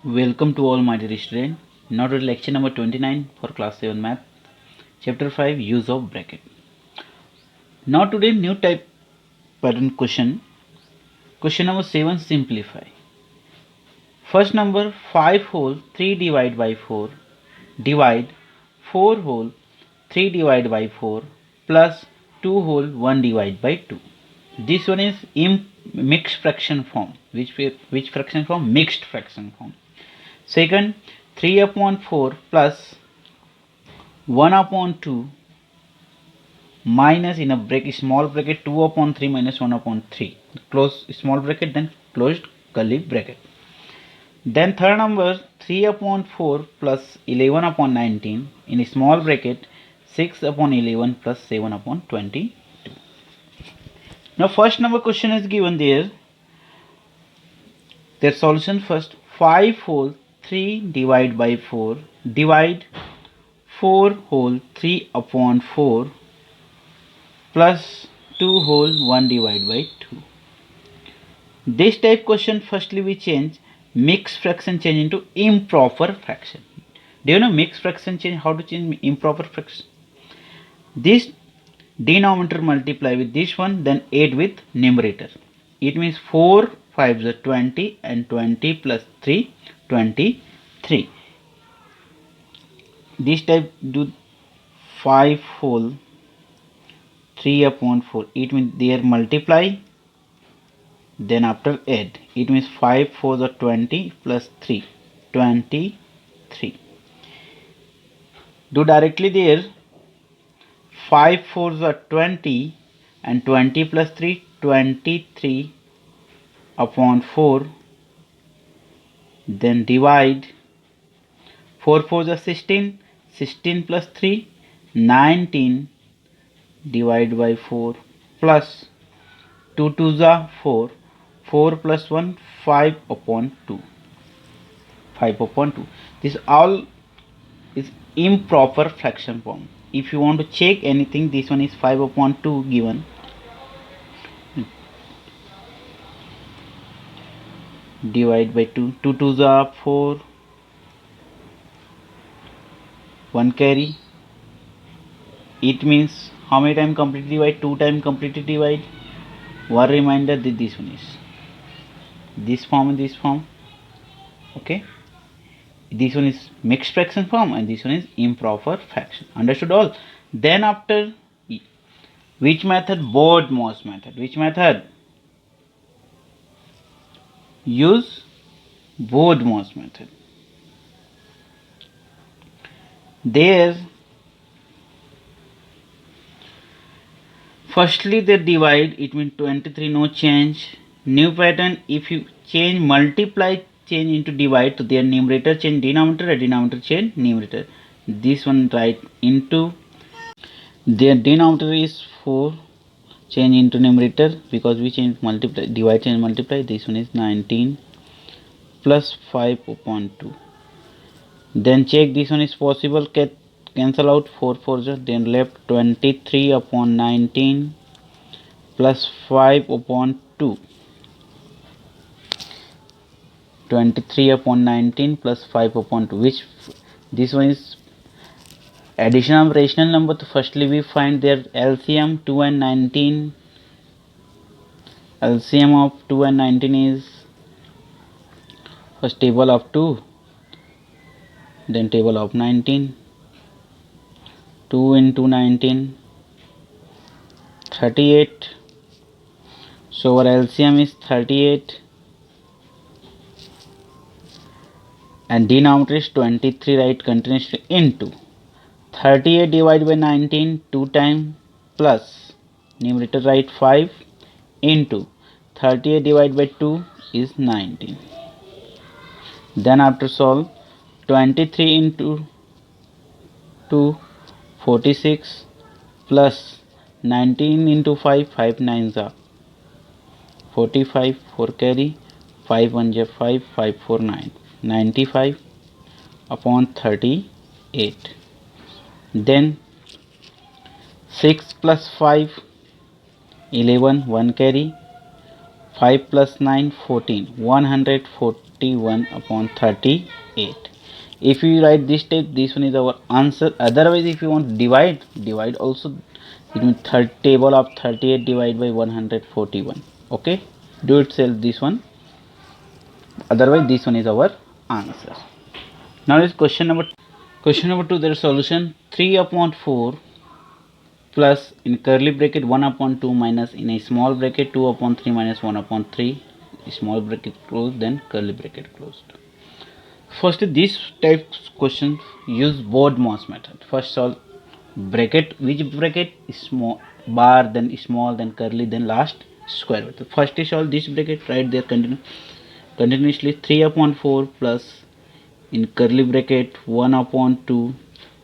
Welcome to all my dear students. Now to lecture number 29 for class 7 math, chapter 5, use of bracket. Now today new type pattern question. Question number 7, simplify. First number 5 whole 3 divide by 4 divide 4 whole 3 divide by 4 plus 2 whole 1 divide by 2. This one is in mixed fraction form. Which fraction form? Mixed fraction form. Second, 3 upon 4 plus 1 upon 2 minus in a bracket, small bracket, 2 upon 3 minus 1 upon 3. Close small bracket, then closed curly bracket. Then third number, 3 upon 4 plus 11 upon 19 in a small bracket, 6 upon 11 plus 7 upon 22. Now first number question is given there. Their solution first, 5 whole 3 divide by 4 divide 4 whole 3 upon 4 plus 2 whole 1 divide by 2. This type question firstly we change mixed fraction change into improper fraction. Do you know mixed fraction change? How to change improper fraction? This denominator multiply with this one, then add with numerator. It means 4 5 is 20 and 20 plus 3 23. This type do 5 whole 3 upon 4. It means there multiply, then after add. It means 5 4 is 20 plus 3 23. Do directly there. 5 4s are 20 and 20 plus 3 23 upon 4, then divide 4 4s are 16 16 plus 3 19 divide by 4 plus 2 2s are 4 4 plus 1 5 upon 2 5 upon 2. This all is improper fraction form. If you want to check anything, this one is 5 upon 2 given. Divide by 2. 2 2s are 4. 1 carry. It means how many times completely divide? 2 times completely divide. One reminder that this one is this form and this form. Okay. This one is mixed fraction form and this one is improper fraction. Understood all? Then after which method? BODMAS method. Which method? Use BODMAS method. There firstly they divide, it means 23, no change. New pattern, if you change multiply change into divide, so their numerator change denominator and denominator change numerator. This one write into their denominator is 4, change into numerator because we change multiply, divide change multiply. This one is 19 plus 5 upon 2. Then check this one is possible, cancel out 4 4, then left 23 upon 19 plus 5 upon 2. 23 upon 19 plus 5 upon 2, which this one is addition of rational number. So firstly we find their LCM. 2 and 19, LCM of 2 and 19 is first table of 2, then table of 19. 2 into 19, 38. So our LCM is 38 and denominator is 23, right, continuously into 38 divided by 19 2 times plus numerator write 5 into 38 divided by 2 is 19. Then after solve 23 into 2 46 plus 19 into 5 5 9s are 45, 4 carry, 5 1 is 5, 5 4 9, 95 upon 38. Then 6 plus 5 11, 1 carry, 5 plus 9 14, 114 41 upon 38. If you write this type, this one is our answer. Otherwise, if you want to divide also. It means table of 38 divided by 141. Okay, do itself this one. Otherwise, this one is our answer. Now is question number 2. There is solution 3 upon 4 plus in curly bracket 1 upon 2 minus in a small bracket 2 upon 3 minus 1 upon 3, small bracket closed, then curly bracket closed. First, this type question use BODMAS method. First solve bracket, which bracket is small, bar, then small, then curly, then last square bracket. First is solve this bracket, right there continuously 3 upon 4 plus in curly bracket 1 upon 2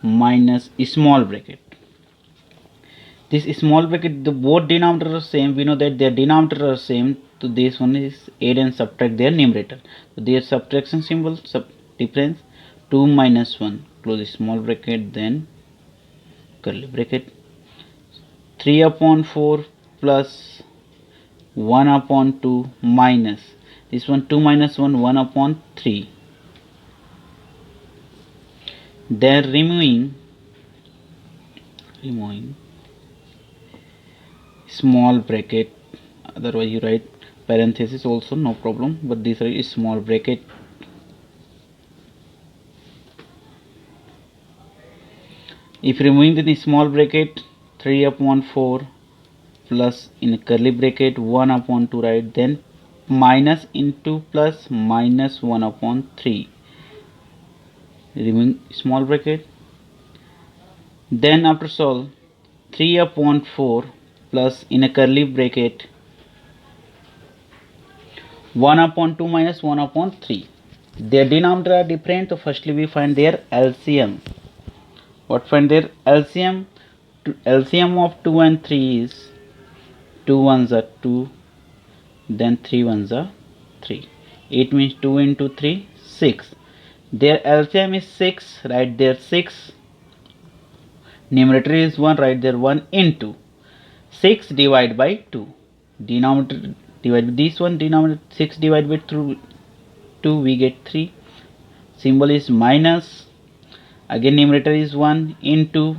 minus small bracket. This small bracket, the both denominators are same. We know that their denominators are same. So this one is add and subtract their numerator. So their subtraction symbol difference 2 minus 1 close small bracket, then curly bracket 3 upon 4 plus 1 upon 2 minus this one 2 minus 1 1 upon 3, then removing small bracket, otherwise you write parenthesis also, no problem, but this is small bracket. If removing the small bracket 3 upon 4 plus in curly bracket 1 upon 2, right, then minus into plus minus 1 upon 3, removing small bracket, then after solve 3 upon 4 plus in a curly bracket 1 upon 2 minus 1 upon 3. Their denominator are different, so firstly we find their LCM. What find their LCM? LCM of 2 and 3 is 2 ones are 2, then 3 ones are 3. It means 2 into 3, 6. Their LCM is 6, right there 6. Numerator is 1, right there 1 into 6 divided by 2. Denominator divided by this one, denominator 6 divided by 2, we get 3. Symbol is minus. Again numerator is 1 into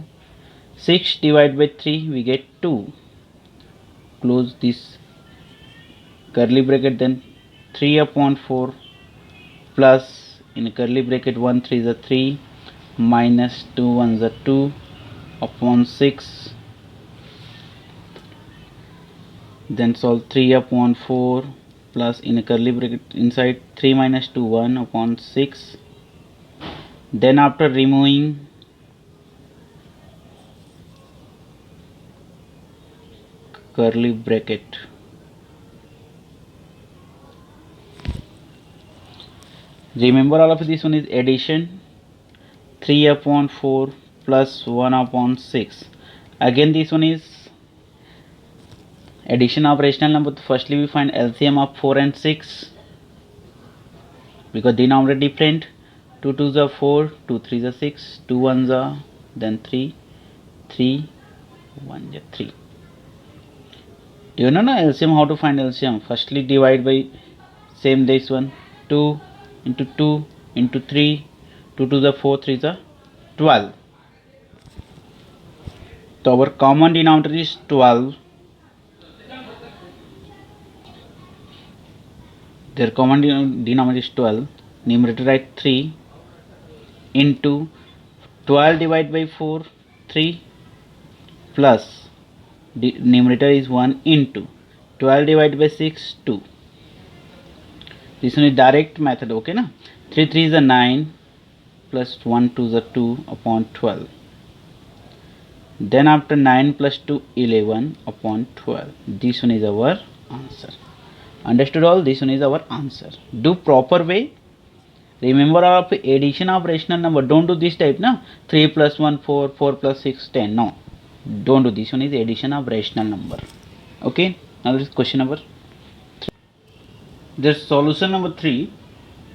6 divided by 3, we get 2. Close this curly bracket, then 3 upon 4 plus in curly bracket 1 3 is a 3 minus 2 1 is a 2 upon 6, then solve 3 upon 4 plus in a curly bracket inside 3 minus 2 1 upon 6, then after removing curly bracket, remember all of this one is addition 3 upon 4 plus 1 upon 6. Again this one is addition of rational number. Firstly we find LCM of 4 and 6 because denominator different. 2 2s are 4, 2 3s are 6, 2 1s are then 3, 3 1 is 3. Do you know LCM, how to find LCM? Firstly divide by same this one 2 into 2 into 3, 2 2s are 4, 3s are 12. So our common denominator is 12. Their common denominator is 12. Numerator write 3 into 12 divided by 4, 3 plus numerator is 1 into 12 divided by 6, 2. This one is direct method, okay na? 3 3 is a 9 plus 1 2 is a 2 upon 12. Then after 9 plus 2 11 upon 12. This one is our answer. Understood all? This one is our answer. Do proper way. Remember of addition of rational number. Don't do this type na. 3 plus 1 4, 4 plus 6 10. No. Don't do this one is addition of rational number. Okay. Now this is question number 3. This solution number 3.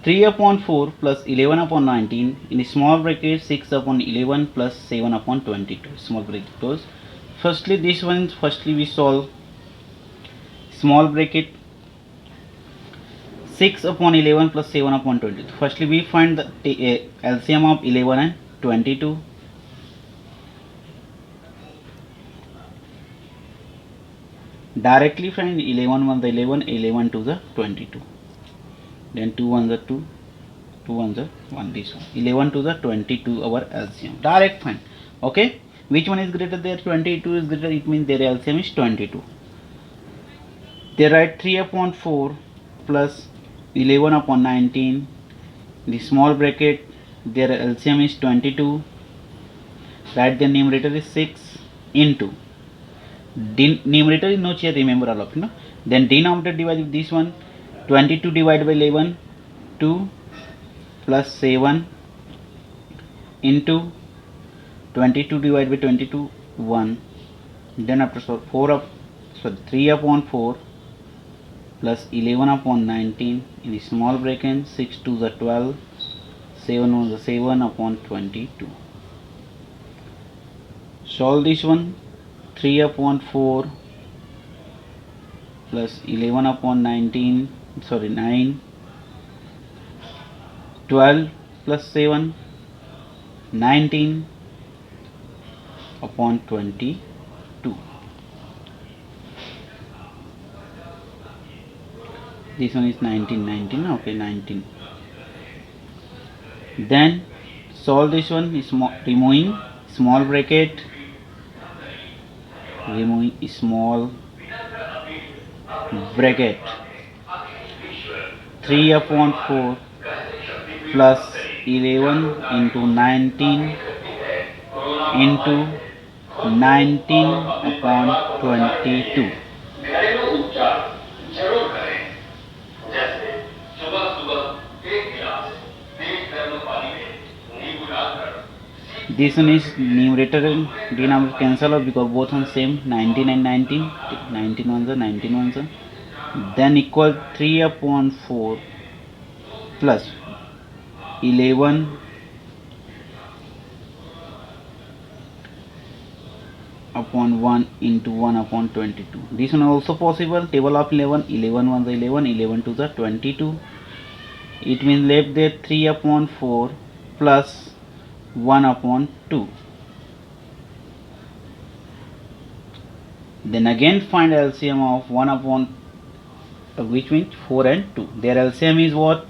3 upon 4 plus 11 upon 19 in small bracket 6 upon 11 plus 7 upon 22. Small bracket close. Firstly this one, firstly we solve small bracket 6 upon 11 plus 7 upon 22. Firstly, we find the LCM of 11 and 22. Directly find 11 1 the 11, 11 to the 22. Then 2 1 the 2, 2 1 the 1, this one. 11 to the 22 our LCM. Direct find. Okay. Which one is greater there? 22 is greater. It means their LCM is 22. They write 3 upon 4 plus 11 upon 19. The small bracket, their LCM is 22. Write the numerator is 6 into. Numerator is no change, remember all of you know. Then denominator divided with this one. 22 divided by 11, 2 plus 7 into 22 divided by 22, 1. Then after so 3 upon 4 plus 11 upon 19 in the small bracket, 6 to the 12, 7 on the 7 upon 22. Solve this one. 3 upon 4 plus 11 upon 19, 9, 12 plus 7, 19 upon 22. This one is 19, okay, 19. Then solve this one is removing small bracket, removing small bracket, 3 upon 4 plus 11 into 19 into 19 upon 22. This one is numerator and denominator cancel out because both are same, 19 and 19, 19 ones are 19 ones are. Then equal 3 upon 4 plus 11 upon 1 into 1 upon 22. This one also possible. Table of 11, 11 ones are 11, 11 to the 22. It means left there 3 upon 4 plus 1 upon 2. Then again find LCM of 1 upon which means 4 and 2. Their LCM is what?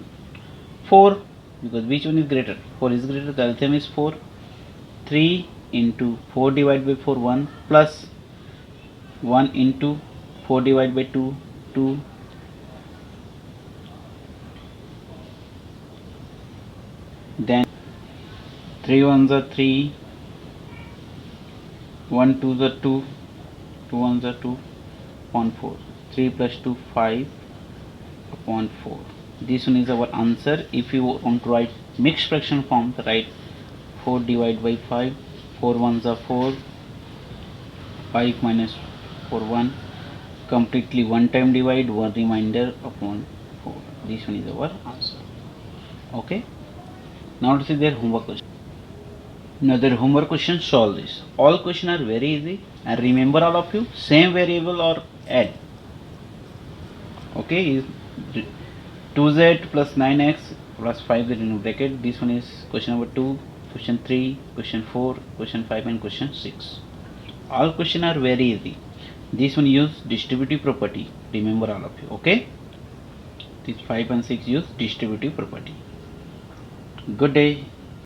4, because which one is greater? 4 is greater, the LCM is 4. 3 into 4 divided by 4, 1 plus 1 into 4 divided by 2, 2. Then 3 ones are 3, 1 twos are 2, 2 ones are 2 upon 4. 3 plus 2, 5 upon 4. This one is our answer. If you want to write mixed fraction form, write 4 divided by 5, 4 ones are 4, 5 minus 4, 1. Completely one time divide, one remainder upon 4. This one is our answer. Okay. Now let's see their homework question. Now their homework question, solve this. All questions are very easy, and remember all of you, same variable or add. Okay, is 2z plus 9x plus 5z in bracket. This one is question number 2, question 3, question 4, question 5 and question 6. All questions are very easy. This one use distributive property. Remember all of you. Okay. These 5 and 6 use distributive property. Good day.